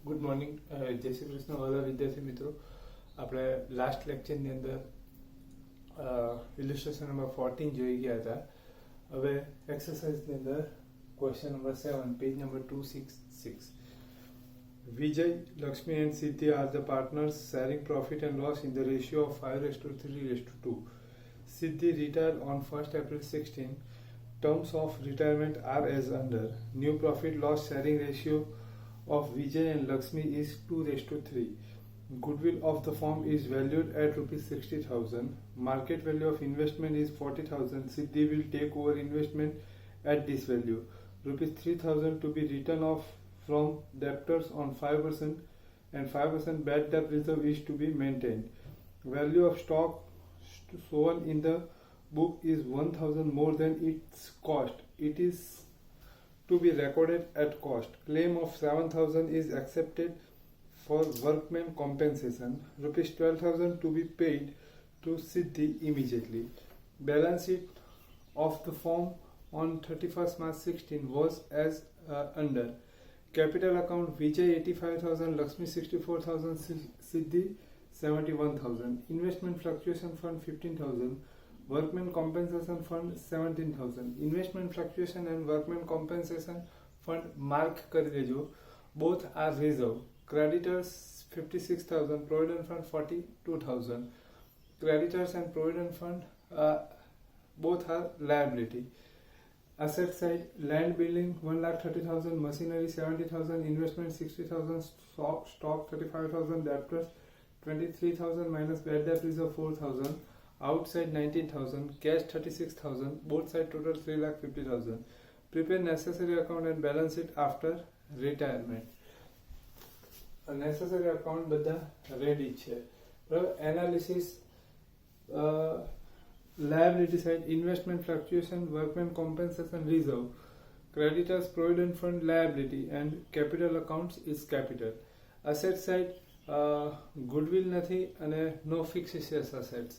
Good morning. જય શ્રી કૃષ્ણ બધા વિદ્યાર્થી મિત્રો. આપણે લાસ્ટ લેક્ચરની અંદર ઇલિસ્ટ્રેશન નંબર 14 જોઈ ગયા હતા. હવે એક્સરસાઇઝની અંદર question number 7 page number 266. Vijay, Lakshmi and Siddhi are the partners sharing profit and loss in the ratio of 5:3:2. Siddhi retired on 1st April 16. Terms of retirement are as under. New profit loss sharing ratio of Vijay and Lakshmi is 2:3. Goodwill of the firm is valued at rupees 60,000. Market value of investment is 40,000. Siddhi will take over investment at this value. Rupees 3,000 to be written off from debtors on 5% and 5% bad debt reserve is to be maintained. Value of stock shown in the book is 1,000 more than its cost. It is to be recorded at cost. Claim of 7,000 is accepted for workman compensation. Rupees 12,000 to be paid to Siddhi immediately. Balance sheet of the firm on 31st March 16 was as under. Capital account Vijay 85,000, Lakshmi 64,000, Siddhi 71,000. Investment fluctuation fund 15,000. Workman compensation fund 17,000. Investment fluctuation and workman compensation fund mark કરી દેજો. Both are reserve. Creditors 56,000, Provident fund 42,000. Creditors and Provident fund both are liability. Asset side, land building 1,30,000, machinery 70,000, investment 60,000, stock 35,000, debtors 23,000 minus bad debt reserve 4,000, outside 19,000, cash 36,000, both side total 3,50,000. Prepare necessary account and balance sheet after retirement. Necessary account બધા ready છે. બરાબર. Analysis liability side, investment fluctuation, workman compensation reserve, creditors provident fund liability and capital accounts is capital. Asset side goodwill નથી અને no fixed assets.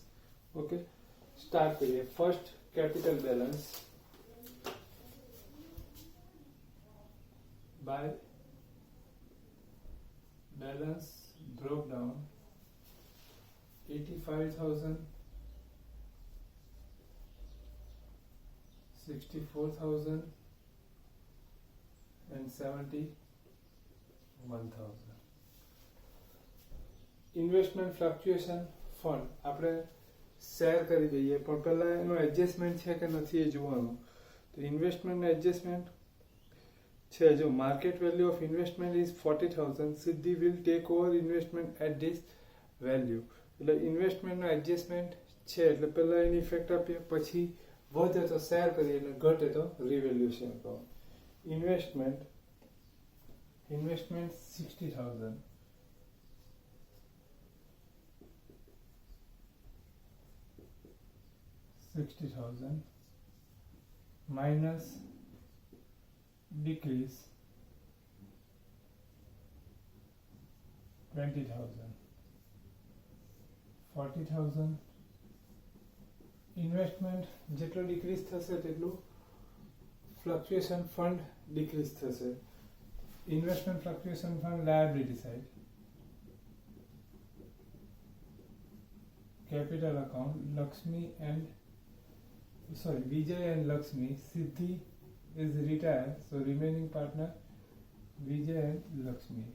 Okay, start કરીએ. First capital balance by balance broke down 85,000, 64,000 and 71,000. Investment fluctuation fund આપણે share કરી દઈએ, પણ પહેલા એનું adjustment છે કે નથી એ જોવાનું. તો ઇન્વેસ્ટમેન્ટનું એડજસ્ટમેન્ટ છે. જો market value of investment is 40,000, Siddhi will take over investment at this value. એટલે ઇન્વેસ્ટમેન્ટનું એડજસ્ટમેન્ટ છે એટલે પહેલા એની ઇફેક્ટ આપીએ, પછી વધે તો શેર કરીએ અને ઘટે તો revaluation account. Investment 60,000 minus decrease 20,000, 40,000. Investment જેટલો ડિક્રીઝ થશે તેટલું ફ્લક્ચ્યુએશન ફંડ ડિક્રીઝ થશે. Investment fluctuation fund liability side, capital account Vijay and Lakshmi. Siddhi is retired, so remaining partner Vijay and Lakshmi.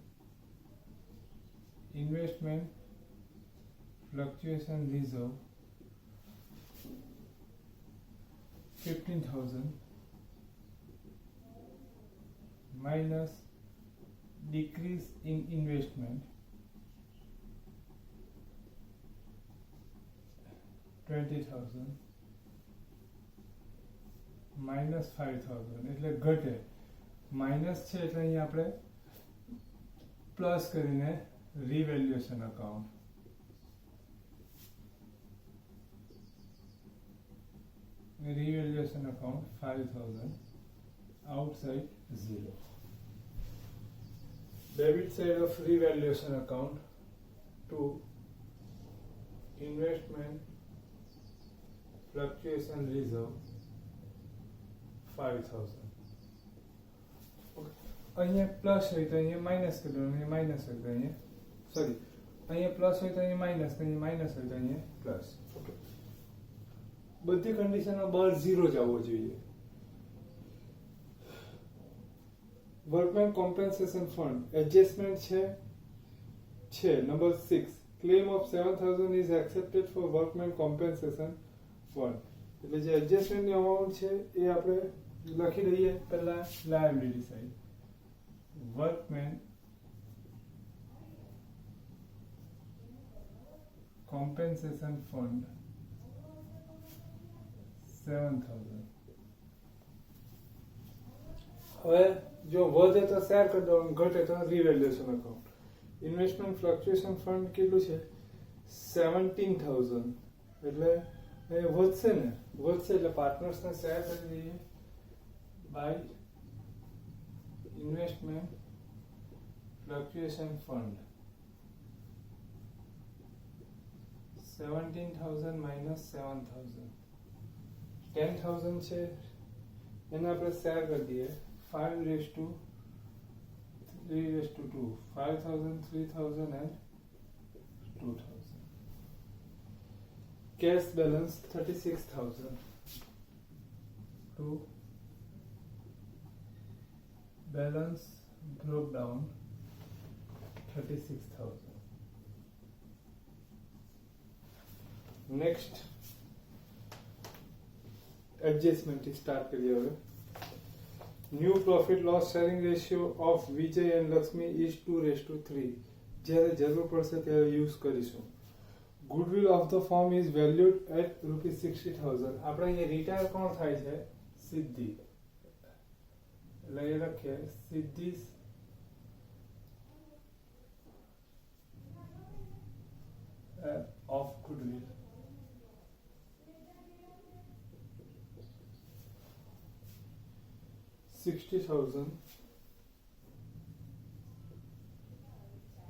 Investment fluctuation reserve 15,000 minus decrease in investment 20,000 minus 5,000. એટલે ઘટે. Minus છે એટલે અહીં આપણે plus કરીને રિવેલ્યુએશન account. Revaluation account 5,000, outside 0. Debit side of revaluation account to investment fluctuation reserve 5,000. Okay. અહીંયા plus હોય તો અહીંયા માઇનસ કરવાનું, અહીંયા માઇનસ હોય તો અહીંયા સોરી અહીંયા પ્લસ હોય તો અહીંયા માઇનસ, તો અહીંયા માઇનસ હોય તો અહીંયા પ્લસ. ઓકે, બધી કન્ડિશનમાં બળ 0 જ આવવો જોઈએ. વર્કમેન કોમ્પેન્સેશન ફંડ એડજસ્ટમેન્ટ છે number 6. Claim of 7000 is accepted for workman compensation fund. એટલે જે એડજસ્ટમેન્ટની અમાઉન્ટ છે એ આપણે લખી દઈએ પહેલા liability side. Workmen compensation fund 7000. હવે જો વધે તો શેર કરી દો, ઘટે તો રિવેલ્યુએશન અકાઉન્ટ. ઇન્વેસ્ટમેન્ટ ફ્લક્ચ્યુએશન ફંડ કેટલું છે 17000. એટલે એ વધશે ને, વધશે એટલે પાર્ટનર્સને શેર કરી દઈએ by investment fluctuation fund 17000 minus 7000 10000 છે એને આપણે શેર કરી દઈએ 5 raised to 3 raised to 2 5000 3000 and 2000. Cash balance 36,000. To balance broke down 36,000. Next adjustment start करिए હવે. New profit loss sharing ratio of Vijay and Lakshmi is 2:3. જ્યારે જરૂર પડશે ત્યારે યુઝ કરીશું. Goodwill of the firm is valued at ₹60,000. આપણે અહીંયા retire કોણ થાય છે સિદ્ધિ, એટલે એ લખીએ સિદ્ધિ of goodwill. $60,000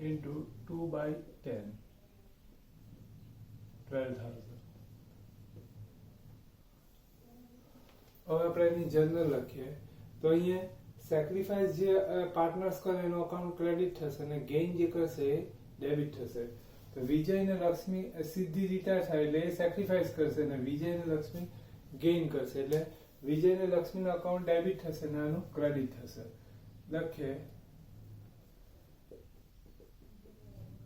into 2/10, 12,000. હવે આપણે એની જનરલ લખીએ તો અહીંયા સેક્રિફાઈસ જે પાર્ટનર્સ કરે એનો અકાઉન્ટ ક્રેડિટ થશે અને ગેઇન જે કરશે એ ડેબિટ થશે. તો વિજય અને લક્ષ્મી સીધી રિટાયર થાય એટલે એ સેક્રિફાઈસ કરશે અને વિજય અને લક્ષ્મી ગેઇન કરશે એટલે વિજય અને લક્ષ્મીનો અકાઉન્ટ ડેબિટ થશે અને આનું ક્રેડિટ થશે. લખીએ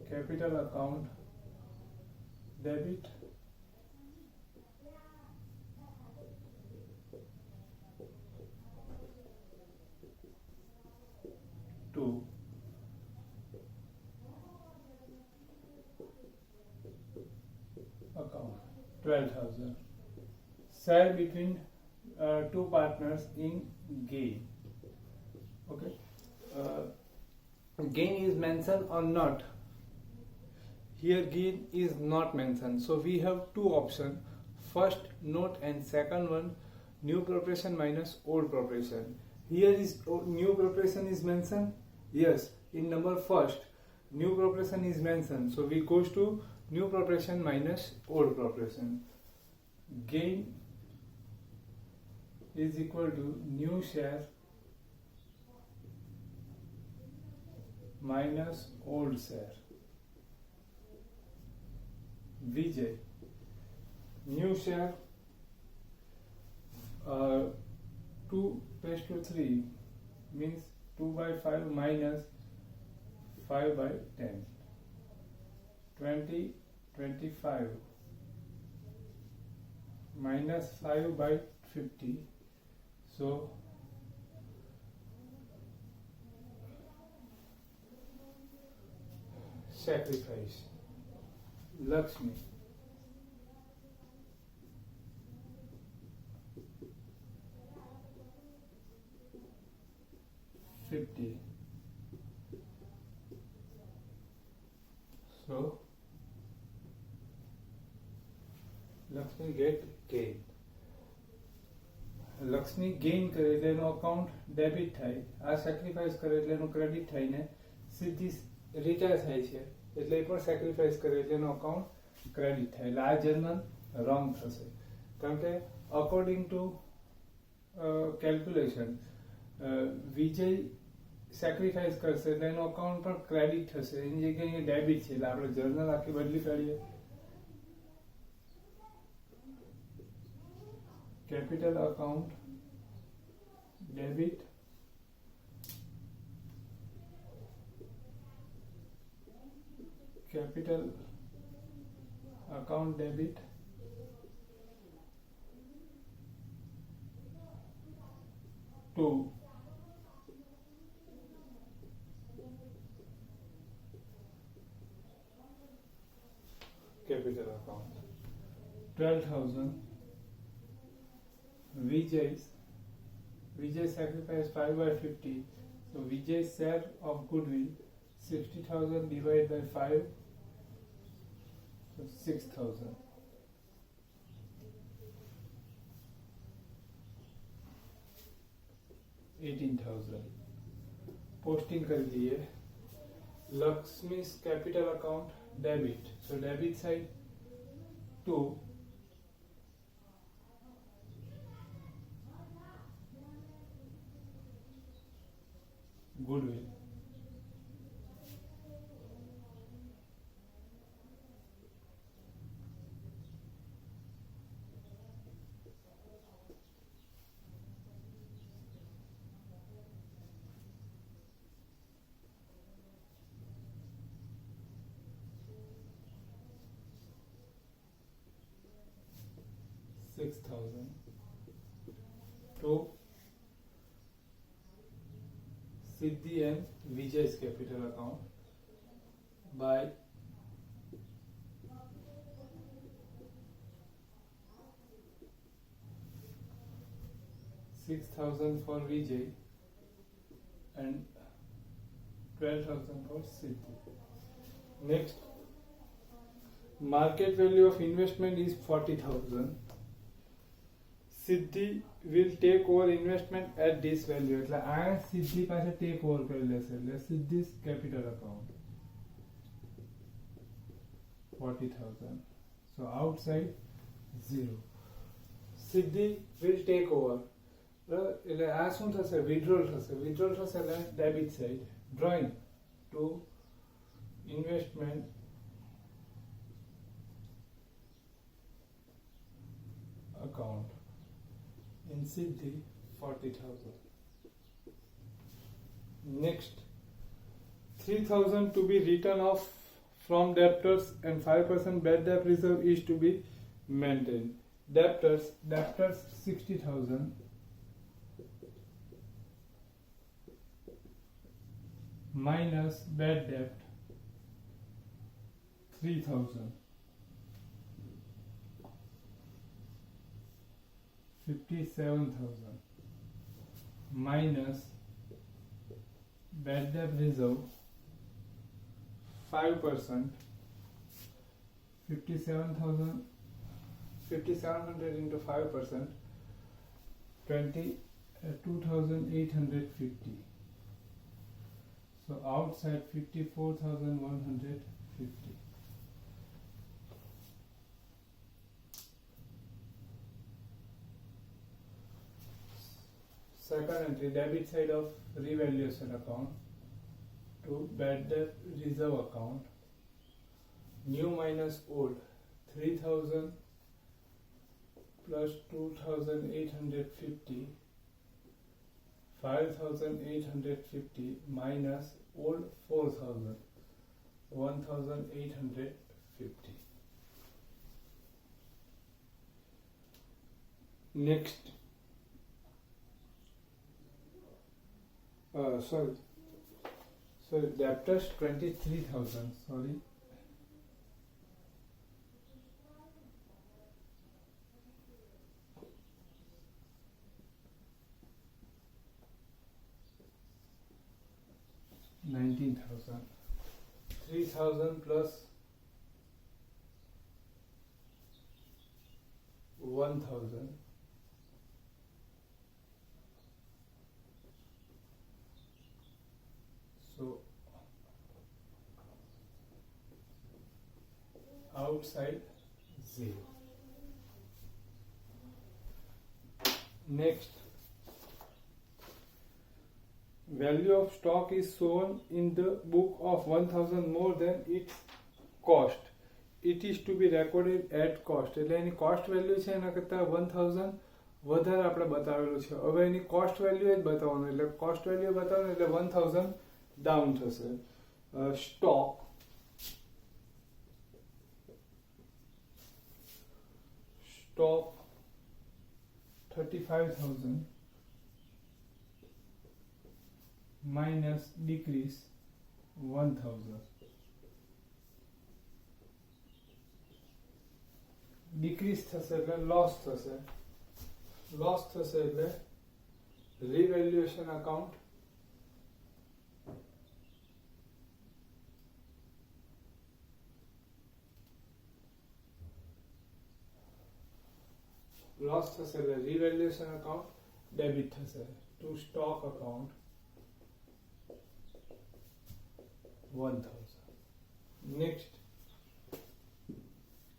capital account debit to account 12,000. Share between two partners in gain. Okay. Gain is mentioned or not? Here gain is not mentioned. So we have two options. First note and second one new preparation minus old preparation. Here is new preparation is mentioned. Yes, in number first new preparation is mentioned. So we goes to new preparation minus old preparation. Gain is equal to new share minus old share. Vijay, new share 2:3 means 2/5 minus 5/10. 20/25 minus 5/50. So sacrifice Lakshmi $50. So Lakshmi get gain. Lakshmi gain કરે એટલે એનો account debit થાય, આ sacrifice કરે એટલે એનું credit થઈને સીધી રિટાયર થાય છે એટલે એ પણ સેક્રિફાઈસ કરે એટલે એનો અકાઉન્ટ ક્રેડિટ થાય. એટલે આ જર્નલ રોંગ થશે કારણ કે according to calculation Vijay sacrifice કરશે એટલે એનો અકાઉન્ટ પર ક્રેડિટ થશે, એની જગ્યાએ ડેબિટ છે એટલે આપણે જર્નલ આખી બદલી કાઢીએ. Capital account debit, capital account debit to capital account. 12,000. Vijay sacrificed 5/50, so Vijay's share of goodwill 60,000 divided by 5, so 6,000. 18,000. Posting कर दिए. Lakshmi's capital account debit, so debit side to goodwill. $6,000 to Siddhi and Vijay's capital account by $6,000 for Vijay and 12,000 for Siddhi. Next, market value of investment is 40,000. Siddhi will take over investment at this value. એટલે આ સિદ્ધિ પાસે take over કરી લેશે એટલે સિદ્ધિ's capital account 40,000. So outside 0. Siddhi will take over. એટલે આ શું થશે? withdrawal થશે. withdrawal થશે એટલે debit side. drawing to investment account. In Siddhi 40,000. Next, 3,000 to be written off from debtors and 5% bad debt reserve is to be maintained. Debtors 60,000 minus bad debt 3,000. 57,000 minus bad debt reserve 5%. 5,700 into 5%, 2,850. So outside 54,150. Second entry, debit side of revaluation account to bad debt reserve account. New minus old, 3,000 plus 2,850, 5,850 minus old 4,000, 1,850. Next. Sorry, debtors 23,000, sorry. $19,000. 3,000 plus 1,000. So outside 0. Next, value of stock is shown in the book of 1000 more than its cost. It is to be recorded at cost. એટલે એની cost value છે એના કરતા 1000 વધારે આપણે બતાવેલું છે. હવે એની cost value જ બતાવવાનું, એટલે cost value બતાવવાનું એટલે 1000 down થશે. Stock stock 35,000 minus decrease 1000. Decrease થશે એટલે loss થશે. Loss થશે એટલે revaluation account loss થશે એટલે revaluation account debit થશે to stock account 1000. Next,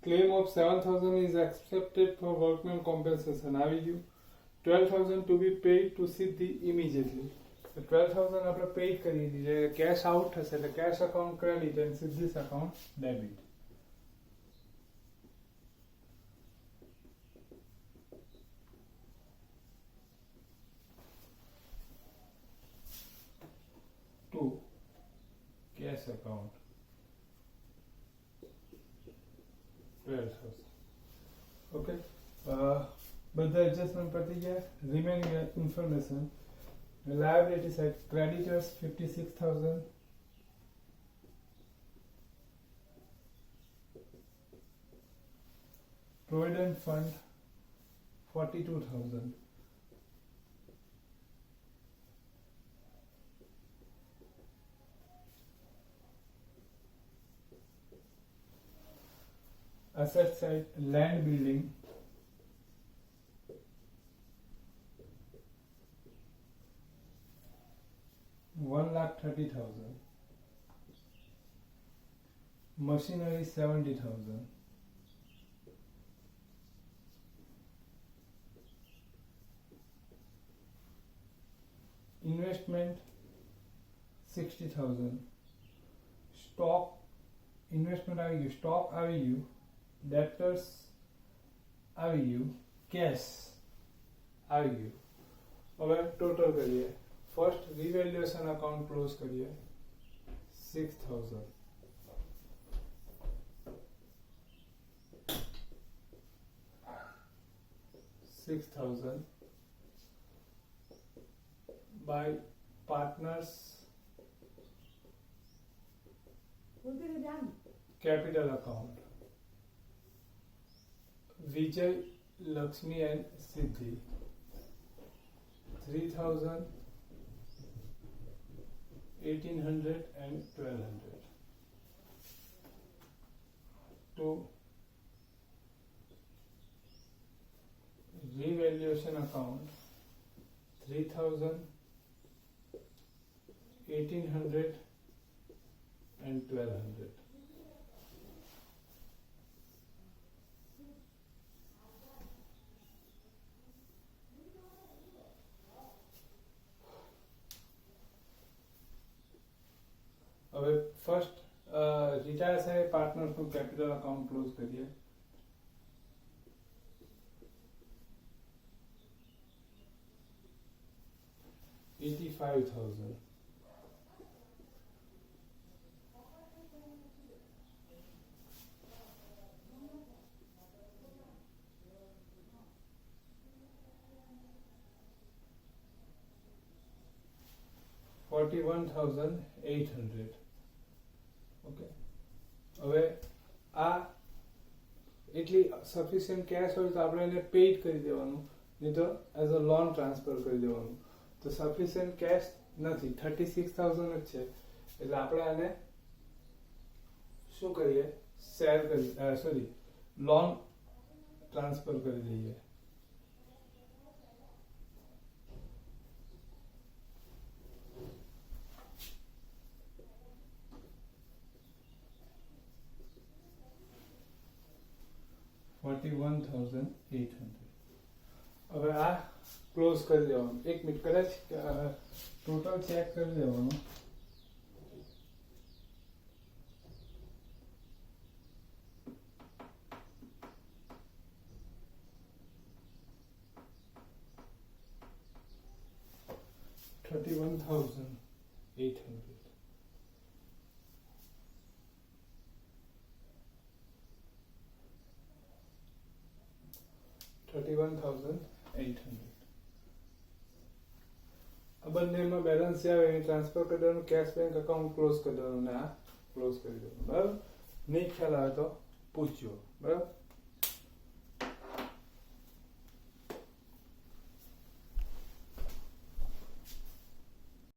claim of 7000 is accepted for workman compensation. આવી ગયું. 12000 to be paid to Siddhi immediately. 12000 આપણે paid કરી દીધું, cash out થશે એટલે cash account credit and Siddhi's account debit. To cash account 12,000. Okay. બધા adjustment પતી ગયા. Remaining information. Liability side, creditors 56,000. Provident fund 42,000. Asset side, land building 1,30,000. Machinery 70,000. Investment 60,000. Stock investment આવી ગયું, stock આવી ગયું, debtors આવી ગયું, cash આવી ગયું. હવે ટોટલ કરીએ. ફર્સ્ટ revaluation account ક્લોઝ કરીએ 6000. by partners capital account. Vijay, Lakshmi and Siddhi 3,000, 1,800 and 1,200. To revaluation account 3,000, 1,800 and 1,200. હવે ફર્સ્ટ રિટાયર થાય પાર્ટનર્સ નું કેપિટલ અકાઉન્ટ ક્લોઝ કરીએ. $85,000. $41,800. ઓકે, હવે આ એટલી સફિશિયન્ટ કેશ હોય તો આપણે એને પેઇડ કરી દેવાનું, નહીં તો એઝ અ લોન ટ્રાન્સફર કરી દેવાનું. તો સફિશિયન્ટ કેશ નથી, 36,000 જ છે, એટલે આપણે આને શું કરીએ, શેર કરી સોરી લોન ટ્રાન્સફર કરી દઈએ. $41,800. હવે આ ક્લોઝ કરી દેવાનું. 1 મિનિટ કદાચ ટોટલ ચેક કરી દેવાનું. $31,800. $31,800. આ બંનેમાં બેલેન્સ આવે એ ટ્રાન્સફર કરી દેવાનું, કેશ બેંક અકાઉન્ટ ક્લોઝ કરી દેવાનું ને આ ક્લોઝ કરી દેવાનું. બરાબર? નહીં ખ્યાલ આવે તો પૂછજો. બરાબર?